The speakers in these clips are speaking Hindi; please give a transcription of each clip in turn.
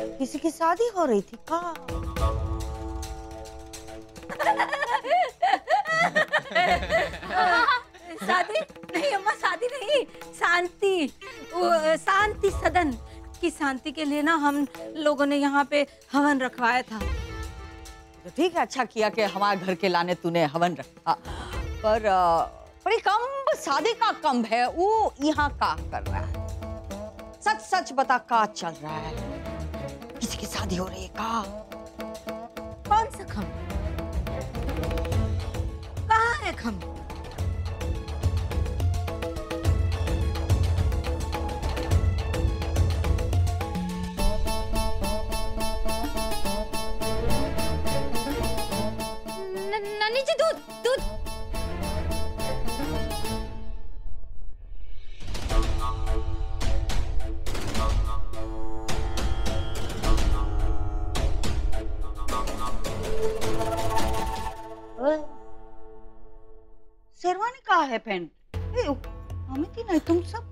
किसी की शादी हो रही थी का? शादी नहीं अम्मा, शादी नहीं, शांति। शांति सदन की शांति के लिए ना हम लोगों ने यहाँ पे हवन रखवाया था। तो ठीक है, अच्छा किया कि हमारे घर के लाने तूने हवन रखा। पर ये कम शादी का कम है, वो यहाँ का कर रहा है? सच सच बता, का चल रहा है? किसी की शादी हो रही है का? कौन सा खम? कहाँ है खम? नानी जी दूध दूध। शेरवानी कहाँ है पहन? अमित नहीं, तुम सब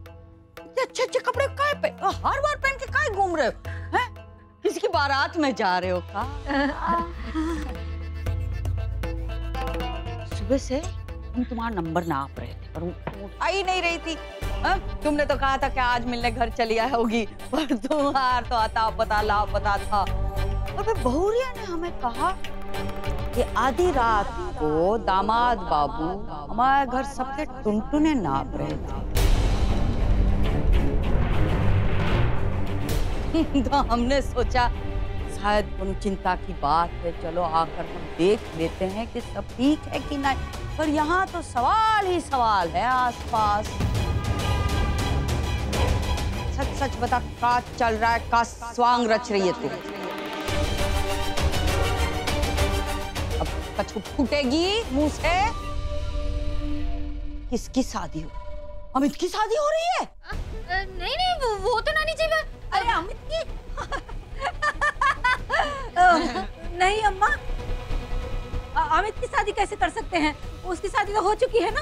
इतने अच्छे अच्छे कपड़े काहे हर बार पहन के काहे घूम रहे हो? हैं? किसी की बारात में जा रहे हो का? सुबह से हम तुम्हारा नंबर नाप रहे थे पर उठा ही नहीं रही थी। तुमने तो कहा था कि आज मिलने घर चली आई होगी, पर तुम्हारा तो अता पता लापता था। और फिर बहुरिया ने हमें कहा कि आधी रात को दामाद बाबू हमारे घर सबके टुनटुने नाप रहे थे। तो हमने सोचा शायद कोनो चिंता की बात है, चलो आकर हम देख लेते हैं कि सब ठीक है कि नहीं। पर यहाँ तो सवाल ही सवाल है आसपास। सच सच बता, का चल रहा है? का स्वांग रच रही है तू? अब कछु फूटेगी मुंह से। किसकी शादी हो? अमित की शादी हो रही है? नहीं नहीं, वो तो नानी जी। अरे अमित की? नहीं अम्मा, अमित की शादी कैसे कर सकते हैं? उसकी शादी तो हो चुकी है ना।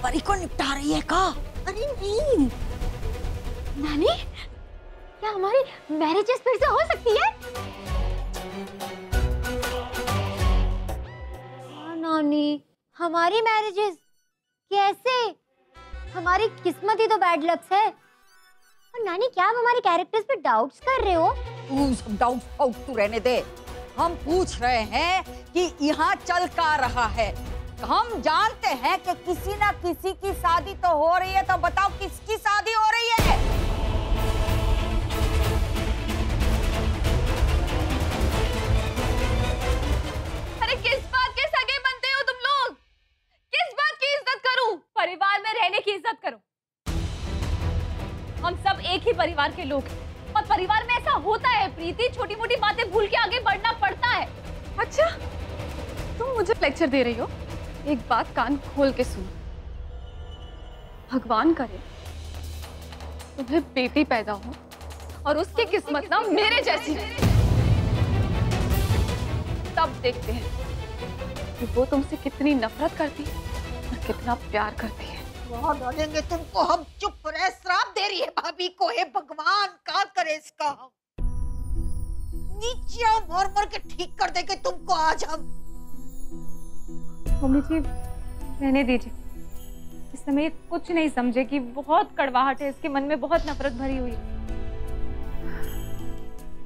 परी को निपटा रही है का? अरे नहीं नानी, क्या हमारी मैरिजेस फिर से हो सकती है? हाँ नानी, हमारी मैरिजेस कैसे? हमारी किस्मत ही तो बैड लक्स है। और नानी, क्या आप हमारे कैरेक्टर्स पे डाउट्स कर रहे हो? तू सब डाउट तू रहने दे। हम पूछ रहे हैं कि यहाँ चल का रहा है। हम जानते हैं कि किसी ना किसी की शादी तो हो रही है, तो बताओ किसकी शादी हो रही है? अरे किस बात के सगे बनते हो तुम लोग? किस बात की इज्जत करूं? परिवार में रहने की इज्जत करो। हम सब एक ही परिवार के लोग हैं और परिवार में ऐसा होता है प्रीति, छोटी मोटी बातें भूल के आगे बढ़ना पड़ता है। अच्छा, तुम मुझे लेक्चर दे रही हो? एक बात कान खोल के सुनो, भगवान करे तुम्हें बेटी पैदा हो और उसकी किस्मत ना मेरे जैसी। तब देखते हैं कि वो तुमसे कितनी नफरत करती है और कितना प्यार करती है। बहुत डालेंगे तुमको हम। चुप रहे, श्राप दे रही है भाभी को। हे भगवान, क्या करे इसका? नीचे मर मर के ठीक कर देंगे तुमको आज हम। मम्मी जी रहने दीजिए, इस समय कुछ नहीं समझे कि बहुत कड़वाहट है, इसके मन में बहुत नफरत भरी हुई है।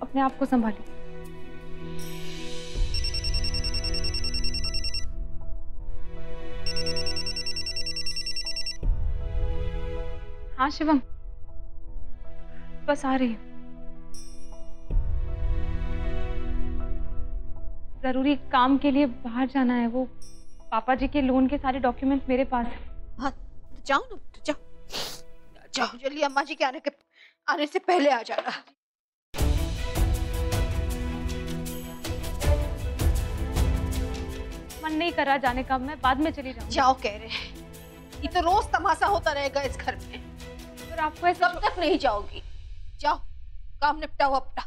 अपने आप को संभालिए। हाँ शिवम, बस आ रही हूँ। जरूरी काम के लिए बाहर जाना है। वो पापा जी के लोन के सारे डॉक्यूमेंट्स मेरे पास हैं। हाँ जाओ ना, जाओ जाओ जल्दी, अम्मा जी के आने से पहले आ जाना। मन नहीं कर रहा जाने का, मैं बाद में चली जाऊँ। जाओ कह रहे हैं, ये तो रोज तमाशा होता रहेगा इस घर में। और आपको ऐसा कब तक नहीं जाओगी? जाओ, काम निपटाओ अपना।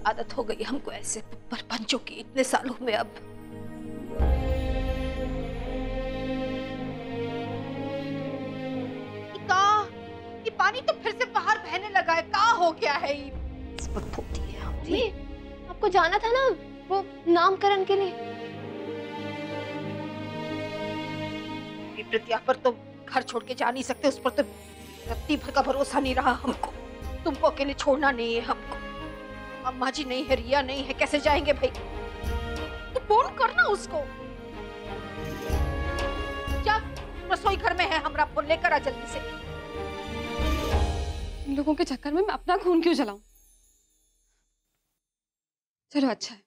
आदत हो गई हमको ऐसे पंचों की इतने सालों में। अब पानी तो फिर से बाहर बहने लगा है। क्या हो गया है ये? जी, आपको जाना था ना वो नामकरण के लिए। प्रत्या पर तो घर छोड़ के जा नहीं सकते, उस पर तो रत्ती भर का भरोसा नहीं रहा हमको। तुमको अकेले छोड़ना नहीं है हमको। अम्मा जी नहीं है, रिया नहीं है, कैसे जाएंगे भाई? तो फोन करना उसको। क्या रसोई घर में है, हमरा फोन लेकर आ जल्दी से। इन लोगों के चक्कर में मैं अपना खून क्यों जलाऊं? चलो अच्छा है,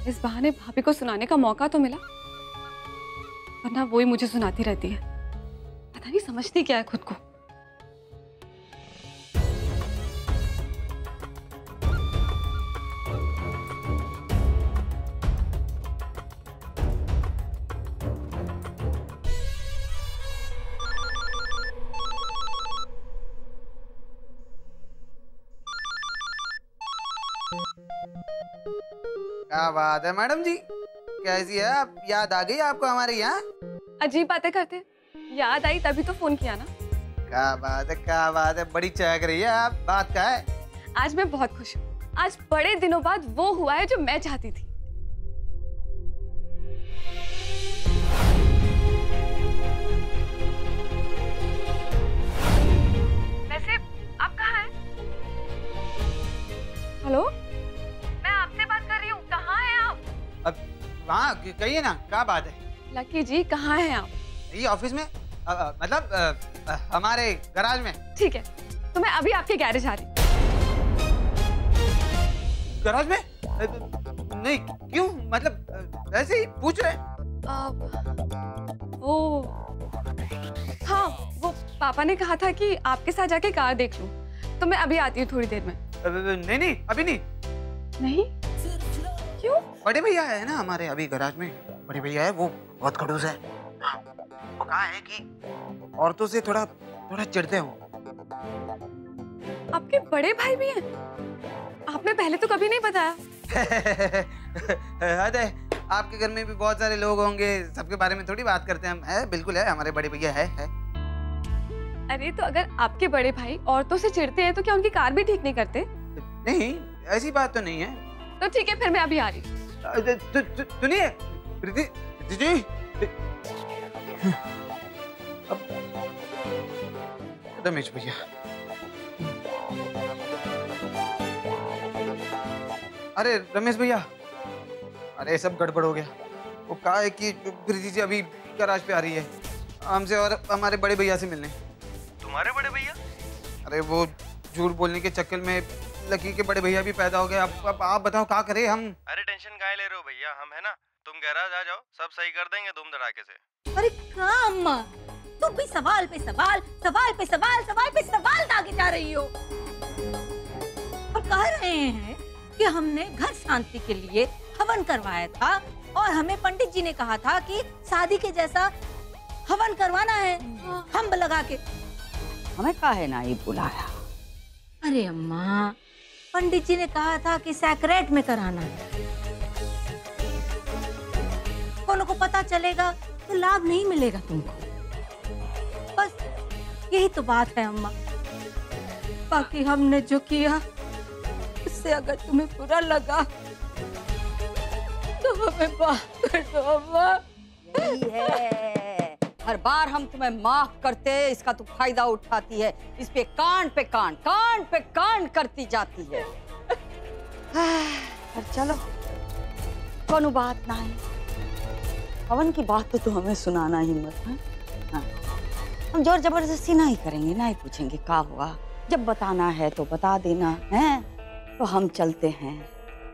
इस बहाने भाभी को सुनाने का मौका तो मिला, वरना वो ही मुझे सुनाती रहती है। पता नहीं समझती क्या है खुद को। क्या बात है मैडम जी, कैसी है आप? याद आ गई आपको हमारे यहाँ? अजीब बातें करते, याद आई तभी तो फोन किया ना। क्या बात है, क्या बात है, बड़ी चहक रही है आप। बात क्या है? आज मैं बहुत खुश हूँ। आज बड़े दिनों बाद वो हुआ है जो मैं चाहती थी। वैसे आप कहाँ हैं? हेलो, मैं आपसे बात कर रही हूँ, कहाँ हैं आप? अब वहाँ कहिए ना, क्या बात है? लकी जी कहाँ हैं आप? ये ऑफिस में, मतलब हमारे गैराज में। ठीक है, तो मैं अभी आपके गैरेज आ रही हूँ। गैराज में? नहीं, क्यों? मतलब ऐसे ही पूछ रहे। वो हाँ, वो पापा ने कहा था कि आपके साथ जाके कार देख लूं, तो मैं अभी आती हूँ थोड़ी देर में। नहीं नहीं, अभी नहीं। नहीं? क्यों? बड़े भैया है ना हमारे अभी गैराज में। बड़े भैया है, वो बहुत खड़ूस है। वो कहा है कि औरतों से थोड़ा थोड़ा चिढ़ते हो। आपके बड़े भाई भी हैं? आपने पहले तो कभी नहीं बताया। हद है, आपके घर में भी बहुत सारे लोग होंगे, सबके बारे में थोड़ी बात करते हैं हम। है, बिल्कुल है, हमारे बड़े भैया है। अरे तो अगर आपके बड़े भाई औरतों से चिढ़ते हैं तो क्या उनकी कार भी ठीक नहीं करते? नहीं, ऐसी बात तो नहीं है। तो ठीक है, फिर मैं अभी आ रही हूँ। सुनिए प्रीति जी, रमेश भैया, अरे रमेश भैया, अरे सब गड़बड़ हो गया। वो कहा है कि प्रीति जी अभी गैराज पे आ रही है हमसे और हमारे बड़े भैया से मिलने। तुम्हारे बड़े भैया? अरे वो झूठ बोलने के चक्कर में लकी के बड़े भैया भी पैदा हो गए। अब आप बताओ क्या करें हम? अरे टेंशन काहे ले रहे हो भैया, हम है ना, तुम गैराज आ जाओ, सब सही कर देंगे धूम धड़ाके से। अरे क्या अम्मा, तुम भी सवाल पे सवाल, सवाल पे सवाल, सवाल पे सवाल दागे जा रही हो। और कह रहे हैं कि हमने घर शांति के लिए हवन करवाया था और हमें पंडित जी ने कहा था कि शादी के जैसा हवन करवाना है, हम लगा के। हमें काहे ना ही बुलाया? अरे अम्मा, पंडित जी ने कहा था कि सैक्रेट में कराना है। कोनो को पता चलेगा तो लाभ नहीं मिलेगा तुमको। बस यही तो बात है अम्मा। बाकी हमने जो किया उससे अगर तुम्हें बुरा लगा तो हमें माफ कर दो अम्मा। यही है, हर बार हम तुम्हें माफ करते, इसका तू फायदा उठाती है, इस पे कांड पे कांड करती जाती है। पर चलो, कोनो बात नहीं, हवन की बात तो तू हमें सुनाना ही मत है? हाँ। हम जोर जबरदस्ती नहीं करेंगे, नहीं पूछेंगे क्या हुआ। जब बताना है तो बता देना है, तो हम चलते हैं।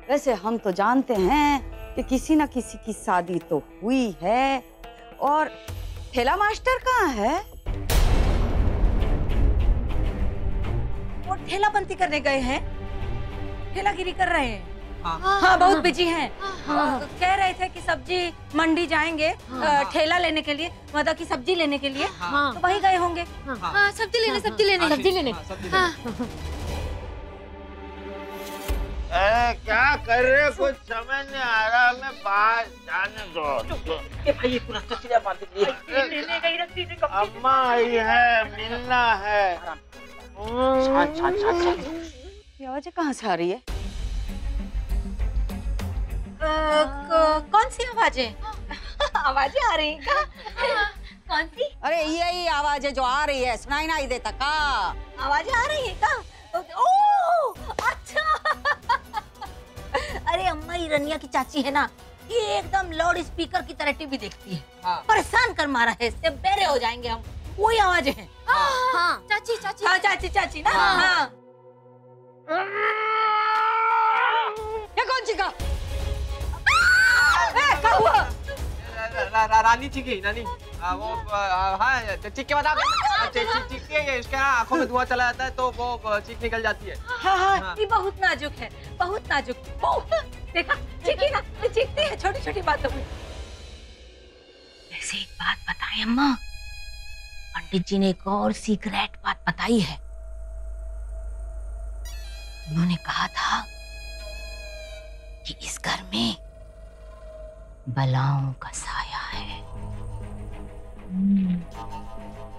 वैसे हम तो जानते हैं कि किसी न किसी की शादी तो हुई है। और ठेला मास्टर कहाँ है? वो ठेला बंदी करने गए हैं, ठेलागिरी कर रहे हैं। हाँ, बहुत बिजी हैं। कह रहे थे कि सब्जी मंडी जाएंगे ठेला लेने के लिए, मतलब कि सब्जी लेने के लिए। तो वही गए होंगे। सब्जी लेने। क्या कर रहे हो? कुछ समझ नहीं आ रहा, मैं बाहर जाने दो। भाई पूरा कचरा मार दीजिए। अम्मा आई है, मिलना है। ये आवाज़ कहाँ से आ रही है? कौन सी आवाजें? आवाजें आ रही हैं क्या? कौन सी? अरे यही आवाज़ है जो आ रही है, सुनाई नहीं देता का? आवाजें आ रही हैं क्या? ओह अच्छा। अरे अम्मा ये रनिया की चाची है ना, ये एकदम लाउड स्पीकर की तरह टीवी देखती है। हाँ। परेशान कर मारा है, इससे बेरे हो जाएंगे हम। वही आवाजें हैं। हाँ। चाची चाची। हाँ चाची चाची ना। हाँ। ये कौन सी का? क्या हुआ? रानी चीखी नानी। वो हाँ चीख के बता। चीखती है, इसके आंखों में धुआं चला जाता है तो वो चीख निकल जाती है। हाँ, ये बहुत नाजुक है, बहुत नाजुक। देखा चीखी ना, चीखती है छोटी छोटी बातों में। वैसे एक बात बताएं अम्मा, पंडित जी ने एक और सीक्रेट बात बताई है। उन्होंने कहा था कि इस घर में बलाओं का साया है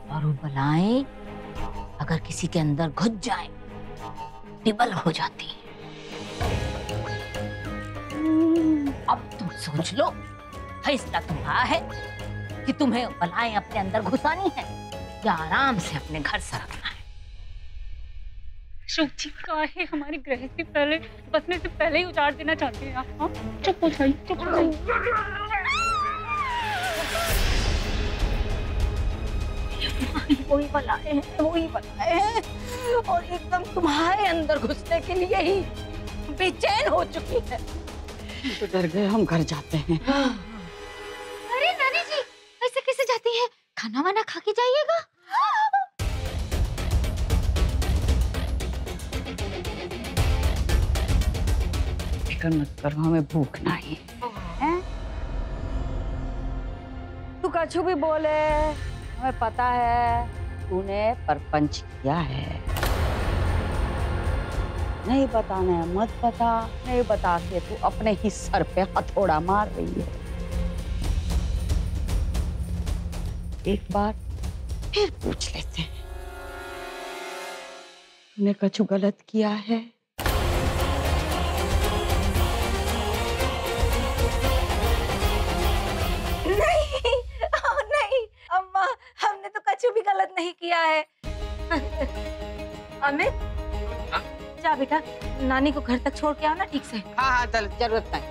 और वो बलाएं अगर किसी के अंदर घुस जाए डिबल हो जाती है। अब तुम सोच लो, फैसला तुम्हारा है कि तुम्हें बलाएं अपने अंदर घुसानी है या आराम से अपने घर से रखना है। शुभ जी काहे हमारी गृहस्थी पहले बसने से पहले ही उतार देना चाहते हैं आप? चुप हो जाइए, चुप हो जाइए। वही बलाएं हैं, वही बलाएं हैं और एकदम तुम्हारे अंदर घुसने के लिए ही बेचैन हो चुकी है। तो डर गए, हम घर जाते हैं। अरे नानी जी ऐसे कैसे जाती है? खाना वाना खा के जाइएगा। फिक्र मत करो, हमें भूख नहीं है। तू कछु भी बोले, हमें पता है तूने परपंच किया है। नहीं बताना है मत बता, नहीं बता के तू अपने ही सर पे हथौड़ा मार रही है। एक बार फिर पूछ लेते हैं, तूने कछु गलत किया है? नहीं, नहीं अम्मा, हमने तो कछु भी गलत नहीं किया है। अमित, जा बेटा, नानी को घर तक छोड़ के आओ ना ठीक से। हाँ हाँ चल, जरूरत नहीं,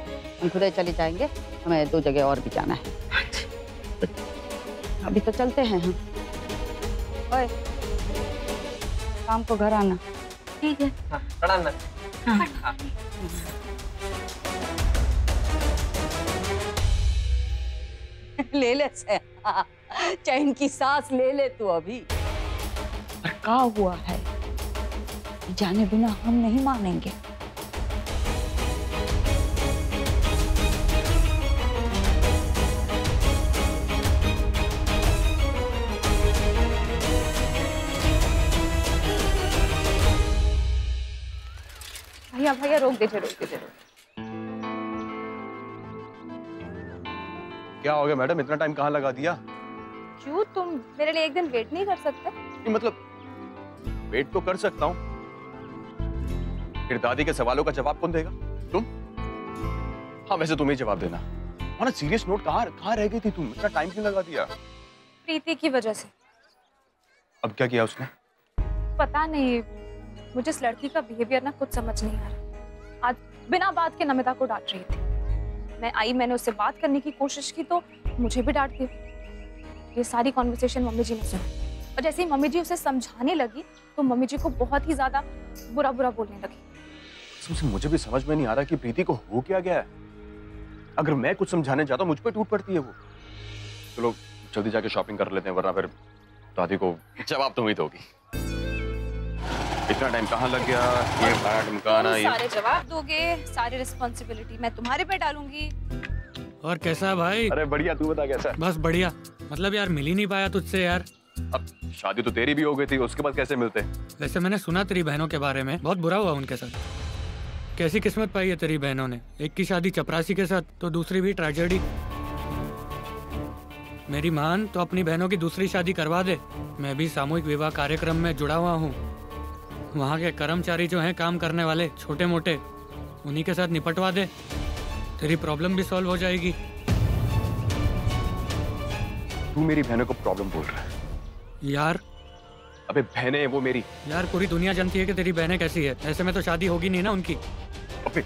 हम खुद ही चले जाएंगे, हमें 2 जगह और भी जाना है। अभी तो चलते हैं हम। ओए, शाम को घर आना। ठीक है। हाँ, प्रणाम। हाँ। हाँ। ले ले से, हाँ, चैन की सांस ले ले तू अभी। पर क्या हुआ है, जाने बिना हम नहीं मानेंगे। भैया भैया रोक दीजिए, रोक दीजिए। क्या हो गया मैडम, इतना टाइम कहाँ लगा दिया? क्यों, तुम मेरे लिए एक दिन वेट नहीं कर सकते? नहीं मतलब वेट तो कर सकता हूँ, फिर दादी के सवालों का जवाब कौन देगा? तुम? हाँ वैसे तुम ही जवाब देना। और सीरियस नोट, कहाँ रह गई थी तुम? इतना टाइम क्यों लगा दिया? प्रीति की वजह से। अब क्या किया उसने? पता नहीं, मुझे इस लड़की का बिहेवियर ना कुछ समझ नहीं आ रहा। आज बिना बात के नमिता को डांट रही थी। मैं आई, मैंने उससे बात करने की कोशिश की तो मुझे भी डांट दी। ये सारी कॉन्वर्सेशन मम्मी जी ने सुनी और जैसे ही मम्मी जी उसे समझाने लगी तो मम्मी जी को बहुत ही ज्यादा बुरा बोलने लगी। सबसे मुझे भी समझ में नहीं आ रहा कि प्रीति को हो क्या गया है। अगर मैं कुछ समझाने जाता हूँ मुझ पर टूट पड़ती है वो। चलो जल्दी जाके शॉपिंग कर लेते हैं, वरना फिर दादी को जवाब तुम ही दोगी। इतना टाइम कहाँ लग गया? ये ढमकाना, ये सारे जवाब दोगे, सारी रिस्पॉन्सिबिलिटी मैं तुम्हारे पे डालूंगी। और कैसा है भाई? अरे बढ़िया, तू बता कैसा है? बस बढ़िया। मतलब यार मिल ही नहीं पाया तुझसे यार। अब शादी तो तेरी भी हो गई थी, उसके बाद कैसे मिलते? वैसे मैंने सुना तेरी बहनों के बारे में, बहुत बुरा हुआ उनके साथ। कैसी किस्मत पाई है तेरी बहनों ने। एक की शादी चपरासी के साथ तो दूसरी भी ट्रेजेडी। मेरी मान तो अपनी बहनों की दूसरी शादी करवा दे। मैं भी सामूहिक विवाह कार्यक्रम में जुड़ा हुआ हूँ। वहाँ के कर्मचारी जो हैं काम करने वाले छोटे मोटे, उन्हीं के साथ निपटवा दे, तेरी प्रॉब्लम भी सॉल्व हो जाएगी। तू मेरी बहनों को प्रॉब्लम बोल रहा है? यार अबे बहनें हैं वो मेरी। यार पूरी दुनिया जानती है कि तेरी बहनें कैसी है, ऐसे में तो शादी होगी नहीं ना उनकी। अबे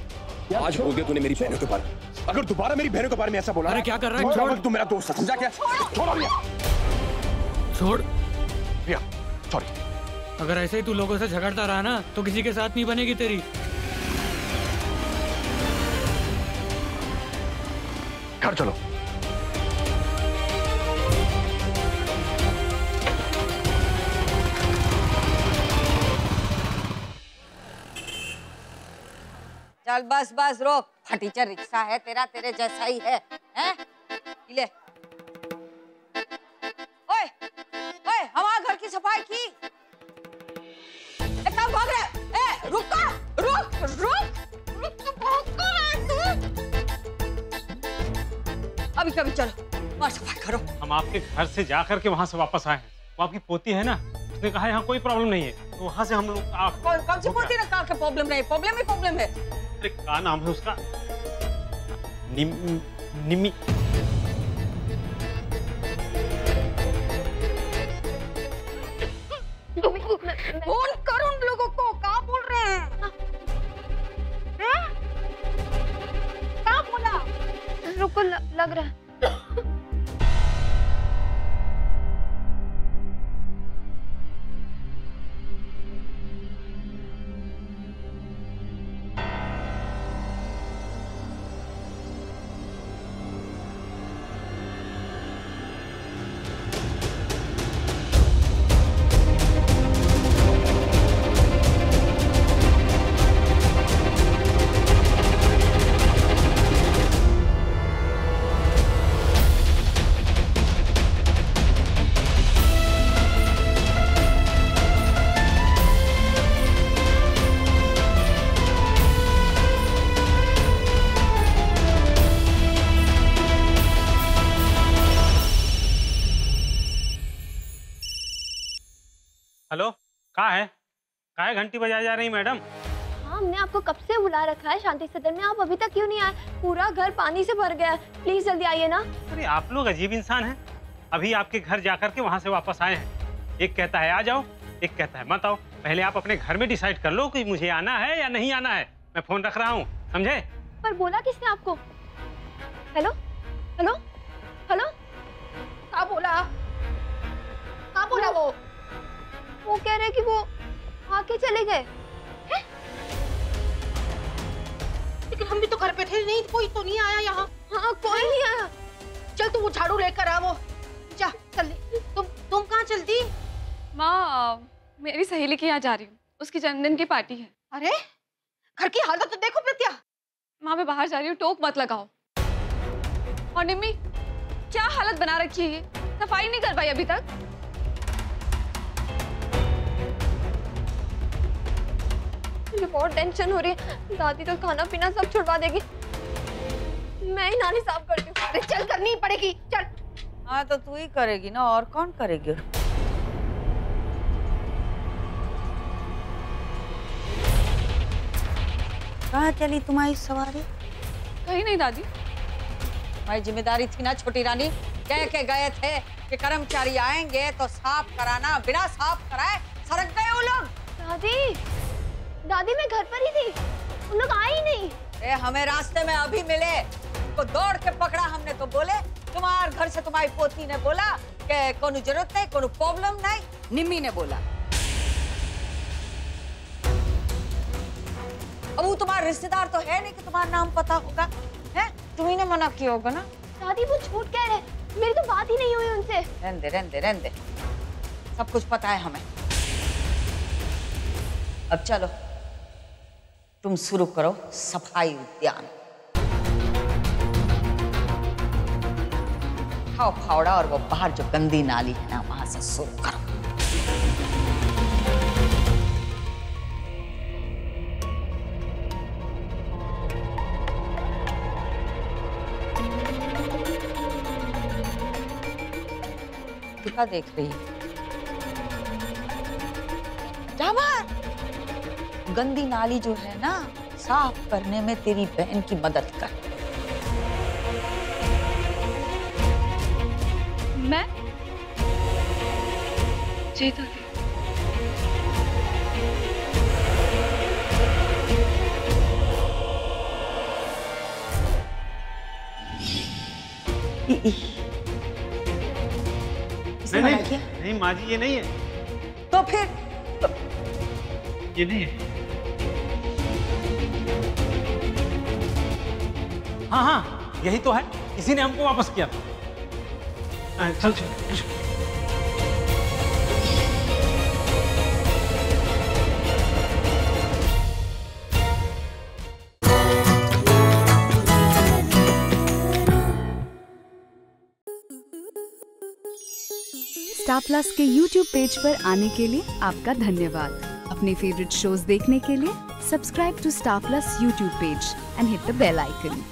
आज बोल दिया तूने मेरी बहनों के बारे में। अगर दोबारा मेरी बहनों के बारे में ऐसा बोला, अरे क्या कर रहा है? छोड़, तू मेरा दोस्त है, समझा क्या? छोड़ भैया, छोड़ भैया, सॉरी। अगर ऐसे ही तू लोगों से झगड़ता रहा ना तो किसी के साथ नहीं बनेगी तेरी। घर चलो। चल बस बस रोक, फटीचर रिक्शा है तेरा, तेरे जैसा ही है, हैं? ले। ओए, ओए, हमारे घर की सफाई की। कहाँ भाग रहे? रुक, रुक, रुक, अभी कभी चलो, वहाँ सफाई करो। हम आपके घर से जाकर के वहाँ से वापस आए हैं। वो आपकी पोती है ना, उसने कहा यहाँ कोई प्रॉब्लम नहीं है, तो वहाँ से हम लोग कौन सी पोती ने कहा कि प्रॉब्लम नहीं? प्रॉब्लम ही प्रॉब्लम है। अरे क्या नाम है उसका? निमी। फोन कर उन लोगों को, क्या बोल रहे हैं? क्या बोला? रुको, लग रहा है। हेलो, कहाँ है? कहाँ है? घंटी बजाई जा रही मैडम? हाँ, हमने आपको कब से बुला रखा है शांति सदन में, आप अभी तक क्यों नहीं आए? पूरा घर पानी से भर गया है, प्लीज जल्दी आइए ना। अरे आप लोग अजीब इंसान हैं। अभी आपके घर जाकर के वहाँ से वापस आए हैं। एक कहता है आ जाओ, एक कहता है मत आओ। पहले आप अपने घर में डिसाइड कर लो कि मुझे आना है या नहीं आना है। मैं फोन रख रहा हूँ, समझे? पर बोला किसने आपको? हेलो, हेलो, हेलो, क्या बोला? क्या बोला वो? वो कह रहे कि वो आके चले गए। लेकिन हम भी तो घर पे थे, नहीं कोई तो नहीं आया यहाँ। हाँ, कोई नहीं आया। चल तू वो झाड़ू लेकर आ, वो जा चल। तुम कहाँ चलती? माँ, मेरी सहेली के यहाँ जा रही हूँ, उसकी जन्मदिन की पार्टी है। अरे घर की हालत तो देखो प्रत्या। माँ मैं बाहर जा रही हूँ, टोक मत लगाओ। और निम्मी, क्या हालत बना रखी है ये? सफाई नहीं करवाई अभी तक। मुझे बहुत टेंशन हो रही है। दादी तो खाना पीना सब छुड़वा देगी। मैं ही नाली साफ करती हूँ। अरे चल, करनी ही पड़ेगी, चल। हाँ तो तू ही करेगी ना, और कौन करेगी? कहाँ चली तुम्हारी सवारी? कहीं नहीं दादी। तुम्हारी जिम्मेदारी थी ना छोटी रानी, कह के गए थे कि कर्मचारी आएंगे तो साफ कराना, बिना साफ कराए सड़क गए वो लोग। दादी, दादी मैं घर पर ही थी, उन लोग आए ही नहीं। अरे हमें रास्ते में अभी मिले, उनको दौड़ के पकड़ा हमने तो बोले तुम्हारे घर से तुम्हारी पोती ने बोला कि कोनो जरूरत नहीं, कोनो प्रॉब्लम नहीं। निम्मी ने बोला। अब वो तुम्हारा रिश्तेदार तो है नहीं कि तुम्हारा नाम पता होगा, है? तुम्ही ने मना किया होगा ना। दादी वो झूठ कह रहे, मेरी तो बात ही नहीं हुई उनसे। रहने दे, सब कुछ पता है हमें। अब चलो तुम शुरू करो सफाई उद्यान। खाओ फावड़ा और वो बाहर जो गंदी नाली है ना, वहां से शुरू करो। का देख रही है? जा बाहर। गंदी नाली जो है ना, साफ करने में तेरी बहन की मदद कर। मैं जी दादी। नहीं माँ जी, ये नहीं है। तो फिर ये नहीं है। हाँ हाँ, यही तो है, इसी ने हमको वापस किया। चल चल। स्टार प्लस के YouTube पेज पर आने के लिए आपका धन्यवाद। अपने फेवरेट शोज देखने के लिए subscribe to Star Plus YouTube page and hit the bell icon.